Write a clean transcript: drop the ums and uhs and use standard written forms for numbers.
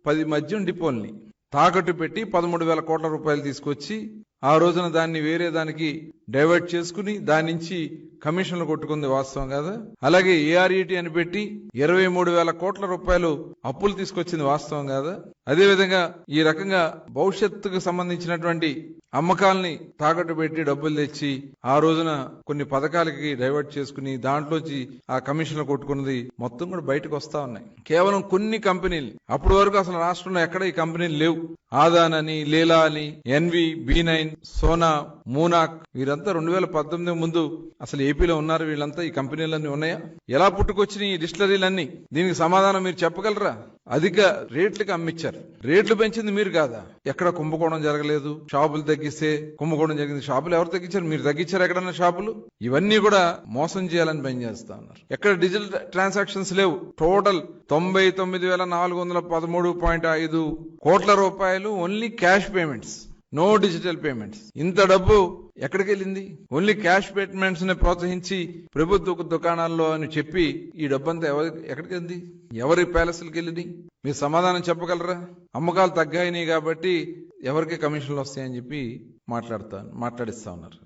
10 మద్యం డిపోల్ని తాకట్టు పెట్టి 13,000 కోట్ల రూపాయలు తీసుకొచ్చి ఆ రోజున దాన్ని వేరే దానికి డైవర్ట్ చేసుకుని దాని నుంచి కమిషన్లు కొట్టుకుంది వాస్తవం కదా. అలాగే ఏఆర్ఈటీ అని పెట్టి 23,000 కోట్ల రూపాయలు అప్పులు తీసుకొచ్చింది వాస్తవం కాదా. అదేవిధంగా ఈ రకంగా భవిష్యత్తుకు సంబంధించినటువంటి అమ్మకాలని తాకట్టు పెట్టి డబ్బులు తెచ్చి ఆ రోజున కొన్ని పథకాలకి డైవర్ట్ చేసుకుని దాంట్లోంచి ఆ కమిషన్లు కొట్టుకున్నది మొత్తం కూడా బయటకు వస్తా ఉన్నాయి. కేవలం కొన్ని కంపెనీలు, అప్పటి వరకు అసలు రాష్ట్రంలో ఎక్కడ ఈ కంపెనీలు లేవు. ఆదాన్ అని, లీలా అని, ఎన్వి, B9, సోనా, మూనాక్ వీరంతా 2018 ముందు అసలు ఏపీలో ఉన్నారు. వీళ్ళంతా ఈ కంపెనీలన్నీ ఉన్నాయా? ఎలా పుట్టుకొచ్చినాయి ఈ డిస్టిలరీలన్నీ? దీనికి సమాధానం మీరు చెప్పగలరా? అధిక రేట్లకి అమ్మిచ్చారు. రేట్లు పెంచింది మీరు కాదా? ఎక్కడ కుంభకోణం జరగలేదు. షాపులు తగ్గిస్తే కుంభకోణం జరిగింది. షాపులు ఎవరు తగ్గించారు? మీరు తగ్గించారు ఎక్కడన్నా షాపులు? ఇవన్నీ కూడా మోసం చేయాలని పనిచేస్తా ఉన్నారు. ఎక్కడ డిజిటల్ ట్రాన్సాక్షన్స్ లేవు. టోటల్ 99,413.5 కోట్ల రూపాయలు only cash payments, no digital payments. ఇంత డబ్బు ఎక్కడికి వెళ్ళింది? ఓన్లీ క్యాష్ పేమెంట్స్ ని ప్రోత్సహించి ప్రభుత్వ దుకాణాల్లో అని చెప్పి ఈ డబ్బంతా ఎక్కడికి వెళ్ళింది? ఎవరి ప్యాలెస్లకు వెళ్ళింది? మీరు సమాధానం చెప్పగలరా? అమ్మకాలు తగ్గాయినాయి కాబట్టి ఎవరికి కమిషన్లు వస్తాయని చెప్పి మాట్లాడిస్తా ఉన్నారు.